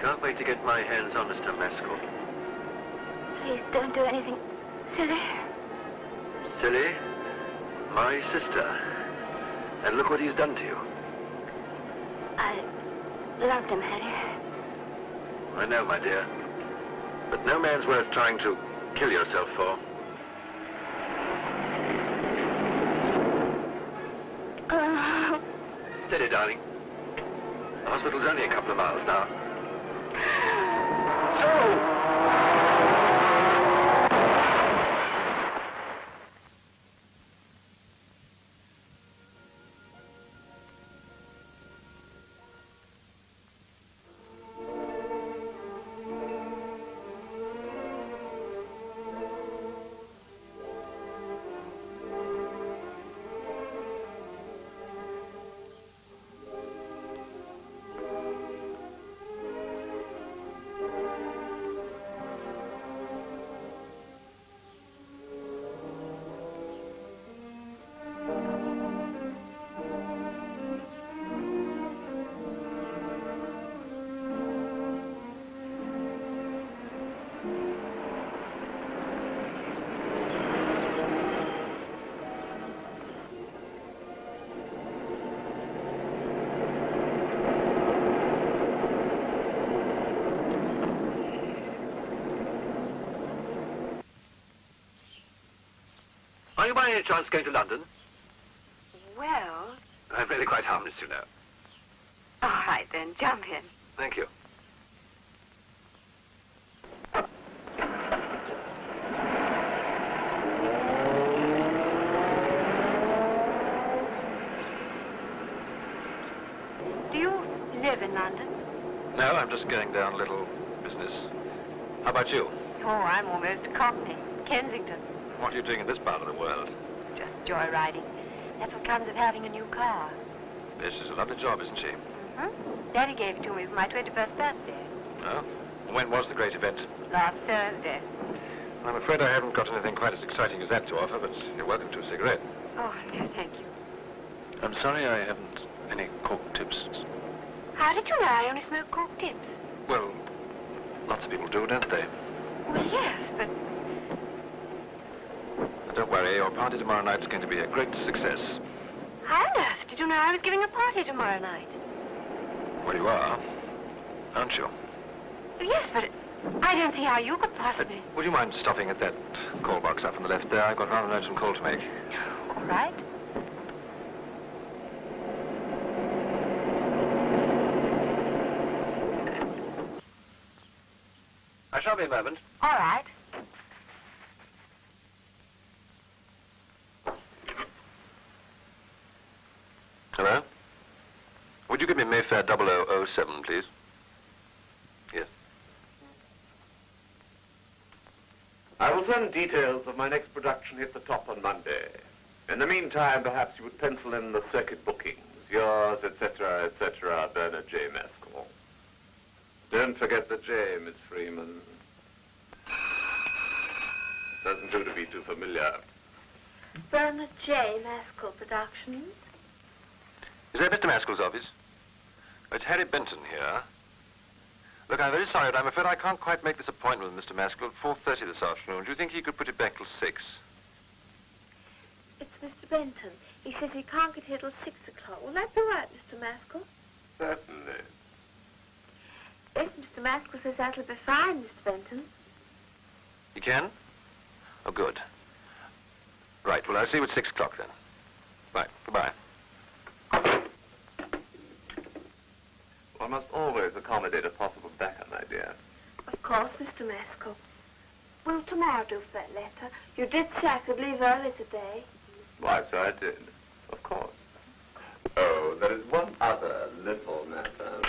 can't wait to get my hands on Mr. Maskell. Please don't do anything silly. Silly? My sister. And look what he's done to you. I loved him, Harry. I know, my dear. But no man's worth trying to kill yourself for. Steady, darling. The hospital's only a couple of miles now. Are you by any chance going to London? Well... I'm really quite harmless, you know. All right, then. Jump in. Thank you. Do you live in London? No, I'm just going down a little business. How about you? Oh, I'm almost Cockney. Kensington. What are you doing in this part of the world? Just joyriding. That's what comes of having a new car. This is a lovely job, isn't she? Mm-hmm. Daddy gave it to me for my 21st birthday. Oh? And when was the great event? Last Thursday. I'm afraid I haven't got anything quite as exciting as that to offer, but you're welcome to a cigarette. Oh, no, thank you. I'm sorry I haven't any cork tips. How did you know I only smoke cork tips? Well, lots of people do, don't they? Well, yes, but... Don't worry, your party tomorrow night's going to be a great success. How on earth did you know I was giving a party tomorrow night? Well, you are, aren't you? Yes, but I don't see how you could possibly... Would you mind stopping at that call box up on the left there? I've got rather an urgent call to make. All right. I shall be a moment. All right. Hello? Would you give me Mayfair 0007, please? Yes. I will send details of my next production hit the top on Monday. In the meantime, perhaps you would pencil in the circuit bookings. Yours, etc., Bernard J. Maskell. Don't forget the J, Miss Freeman. Doesn't do to be too familiar. Bernard J. Maskell Productions. Is that Mr. Maskell's office? It's Harry Benton here. Look, I'm very sorry, but I'm afraid I can't quite make this appointment with Mr. Maskell at 4:30 this afternoon. Do you think he could put it back till 6? It's Mr. Benton. He says he can't get here till 6 o'clock. Will that be right, Mr. Maskell? Certainly. Yes, Mr. Maskell says that'll be fine, Mr. Benton. You can? Oh, good. Right, well, I'll see you at 6 o'clock then. Right, goodbye. One must always accommodate a possible backer, my dear. Of course, Mr. Maskell. Will tomorrow do for that letter? You did say I could leave early today. Why, so I did. Of course. Oh, there is one other little matter.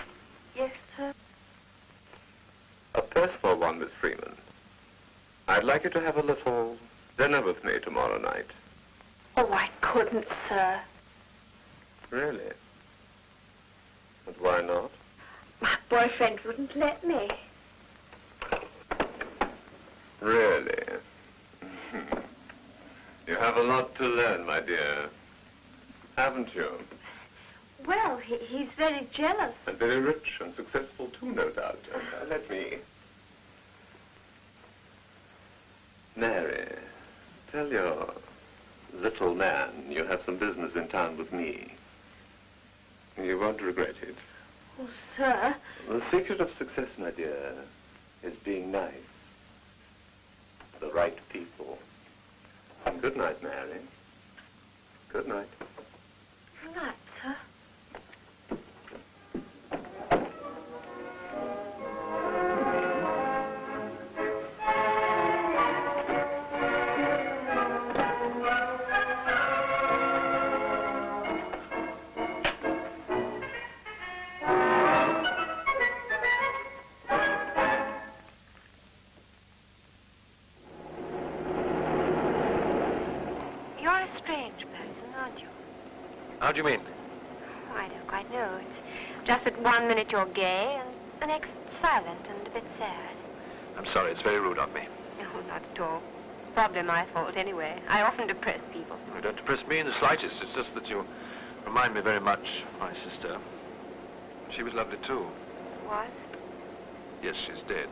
Yes, sir. A personal one, Miss Freeman. I'd like you to have a little dinner with me tomorrow night. Oh, I couldn't, sir. Really? But why not? My boyfriend wouldn't let me. Really? You have a lot to learn, my dear. Haven't you? Well, he's very jealous. And very rich and successful too, no doubt. Let me. Mary, tell your little man you have some business in town with me. You won't regret it. Oh, sir. The secret of success, my dear, is being nice. The right people. Good night, Mary. Good night. Good night, sir. How do you mean? Oh, I don't quite know. It's just that 1 minute you're gay and the next silent and a bit sad. I'm sorry, it's very rude of me. No, not at all. Probably my fault anyway. I often depress people. You don't depress me in the slightest. It's just that you remind me very much of my sister. She was lovely too. Was? Yes, she's dead.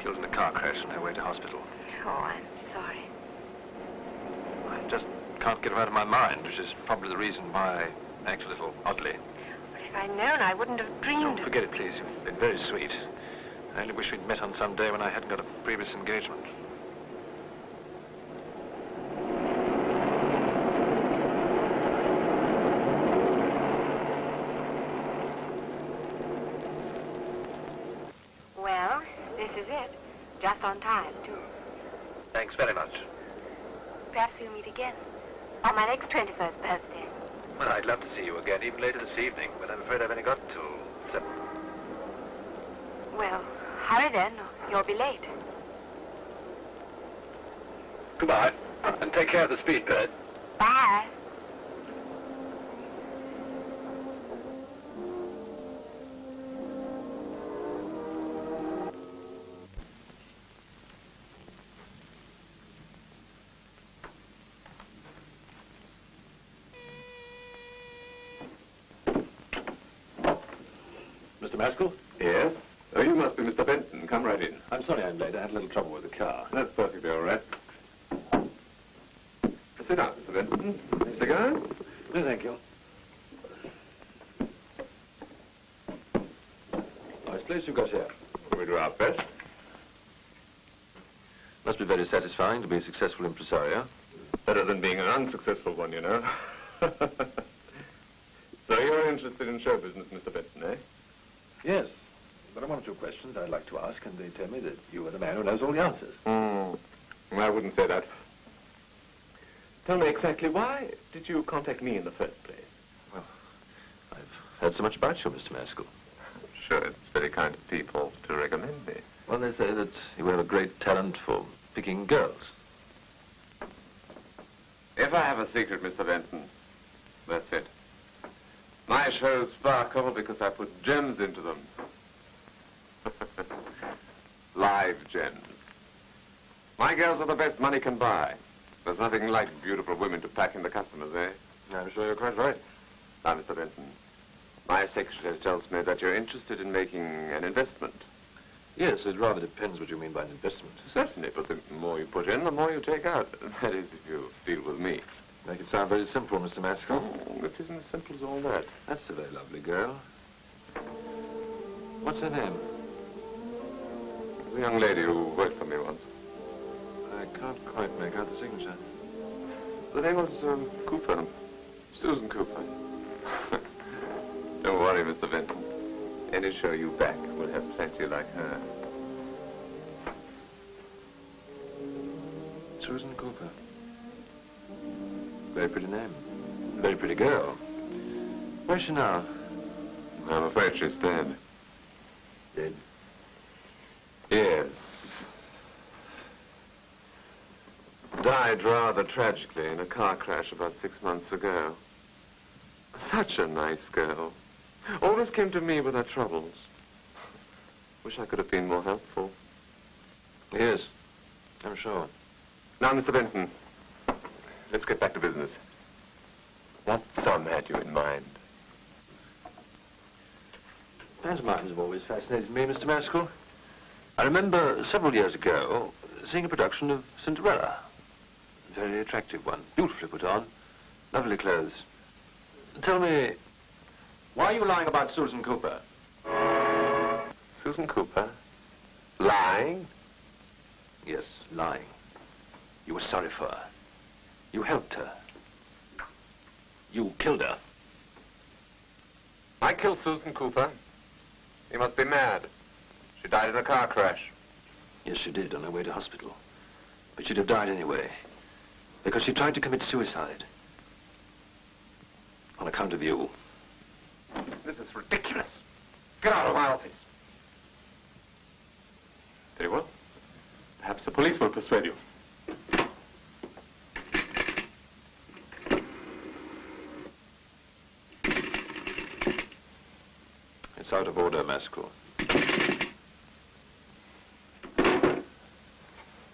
Killed in a car crash on her way to hospital. Oh, I'm sorry. I just can't get her out of my mind, which is probably the reason why I act a little oddly. But if I'd known, I wouldn't have dreamed Oh, of... forget it, please. You've been very sweet. I only wish we'd met on some day when I hadn't got a previous engagement. Well, this is it. Just on time, too. Thanks very much. Perhaps we'll meet again. On my next 21st birthday. Well, I'd love to see you again, even later this evening, but I'm afraid I've only got till 7. Well, hurry then, or you'll be late. Goodbye, and take care of the speedbird. Bye. Mr. Maskell? Yes? Oh, you must be Mr. Benton. Come right in. I'm sorry I'm late. I had a little trouble with the car. That's perfectly all right. Sit down, Mr. Benton. Cigar? No, thank you. Nice place you've got here. We do our best. Must be very satisfying to be a successful impresario. Better than being an unsuccessful one, you know. So you're interested in show business, Mr. Benton, eh? Yes. There are one or two questions I'd like to ask, and they tell me that you are the man who knows all the answers. I wouldn't say that. Tell me exactly, why did you contact me in the first place? Well, I've heard so much about you, Mr. Maskell. Sure, it's very kind of people to recommend me. Well, they say that you have a great talent for picking girls. If I have a secret, Mr. Benton, that's it. My shows sparkle because I put gems into them. Live gems. My girls are the best money can buy. There's nothing like beautiful women to pack in the customers, eh? I'm sure you're quite right. Now, Mr. Benton, my secretary tells me that you're interested in making an investment. Yes, it rather depends what you mean by an investment. Certainly, but the more you put in, the more you take out. That is, if you deal with me. Make it sound very simple, Mr. Maskell. Oh, it isn't as simple as all that. That's a very lovely girl. What's her name? There's a young lady who worked for me once. I can't quite make out the signature. The name was Cooper. Susan Cooper. Don't worry, Mr. Benton. Any show you back will have plenty like her. Susan Cooper. Very pretty name. Very pretty girl. Where's she now? I'm afraid she's dead. Dead? Yes. Died rather tragically in a car crash about 6 months ago. Such a nice girl. Always came to me with her troubles. Wish I could have been more helpful. Yes, I'm sure. Now, Mr. Benton, let's get back to business. What sum had you in mind? Pantomimes have always fascinated me, Mr. Maskell. I remember several years ago seeing a production of Cinderella. A very attractive one, beautifully put on, lovely clothes. Tell me, why are you lying about Susan Cooper? Susan Cooper? Lying? Yes, lying. You were sorry for her. You helped her. You killed her. I killed Susan Cooper. You must be mad. She died in a car crash. Yes, she did, on her way to hospital. But she'd have died anyway, because she tried to commit suicide. On account of you. This is ridiculous. Get out of my office. Very well. Perhaps the police will persuade you. It's out of order, Maskell.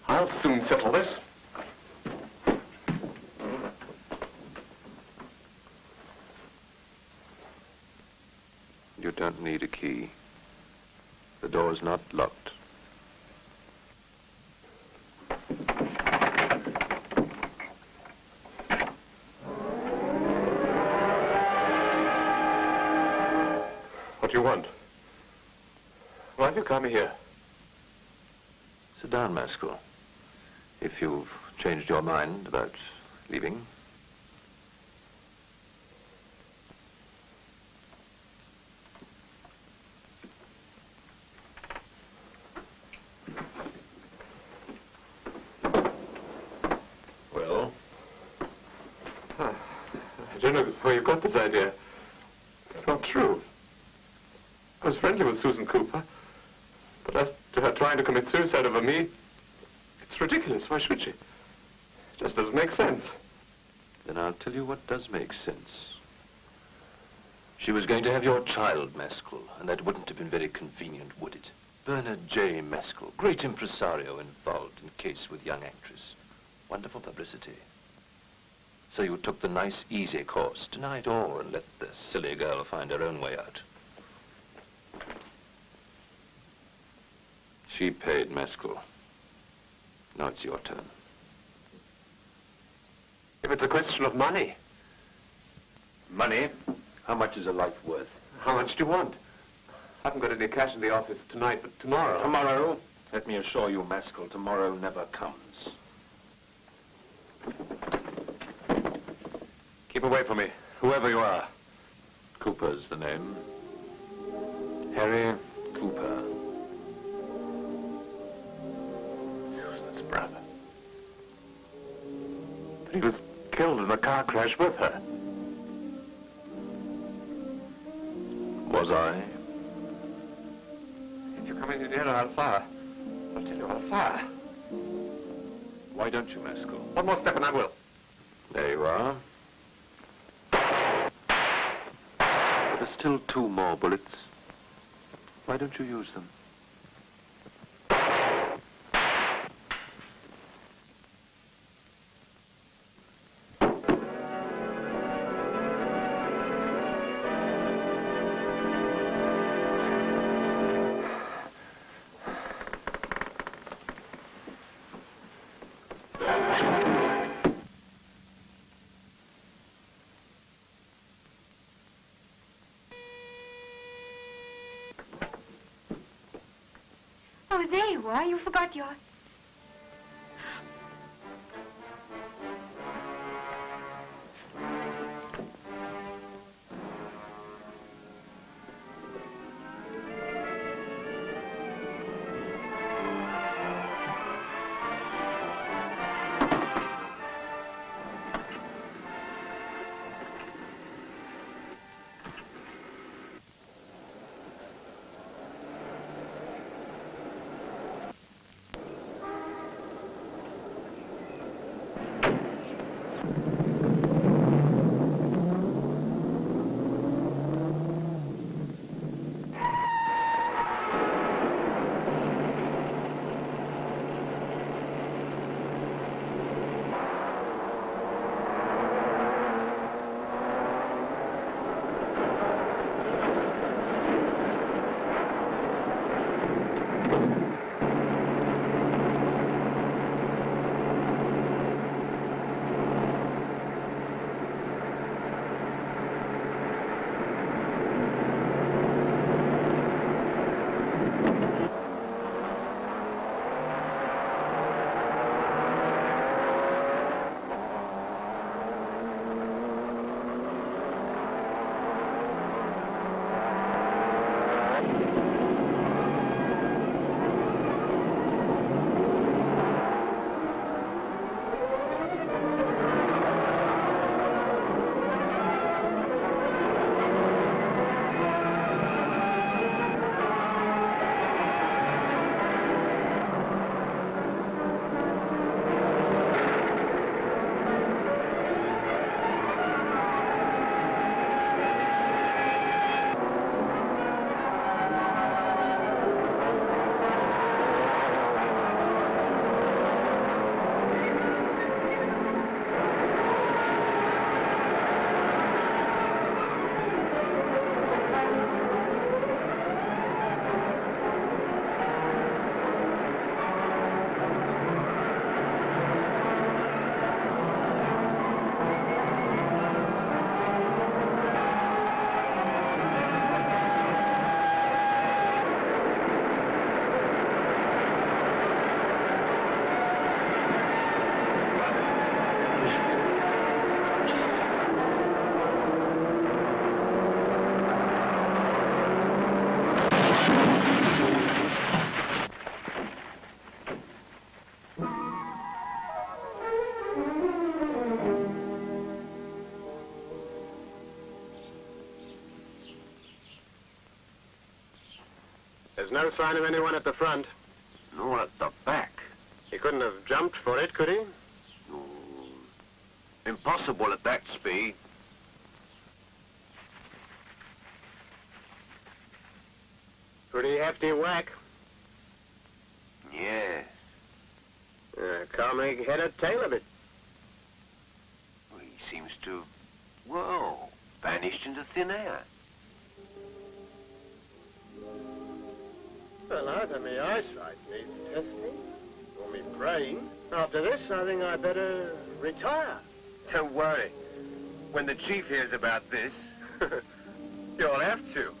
I'll soon settle this. You don't need a key. The door's not locked. What do you want? Why have you come here? Sit down, Maskell. If you've changed your mind about leaving. Well? I don't know where you got this idea. It's not true. I was friendly with Susan Cooper. But as to her trying to commit suicide over me, it's ridiculous. Why should she? It just doesn't make sense. Then I'll tell you what does make sense. She was going to have your child, Maskell, and that wouldn't have been very convenient, would it? Bernard J. Maskell, great impresario involved in case with young actress. Wonderful publicity. So you took the nice, easy course, deny it all and let the silly girl find her own way out. She paid, Maskell. Now it's your turn. If it's a question of money. Money? How much is a life worth? How much do you want? I haven't got any cash in the office tonight, but tomorrow. Tomorrow? Let me assure you, Maskell, tomorrow never comes. Keep away from me, whoever you are. Cooper's the name. Harry Cooper. Susan's brother. But he was killed in a car crash with her. Was I? If you come any nearer, I'll fire. I'll tell you, I'll fire. Why don't you, Maskell? One more step and I will. There you are. There are still 2 more bullets. Why don't you use them? Oh, there you are. You forgot your... There's no sign of anyone at the front. Nor at the back. He couldn't have jumped for it, could he? No. Impossible at that speed. Pretty hefty whack. Yes. Can't make head or tail of it. Well, he seems to, well, vanished into thin air. Well, either my eyesight needs testing, or my brain. After this, I think I'd better retire. Don't worry. When the chief hears about this, you'll have to.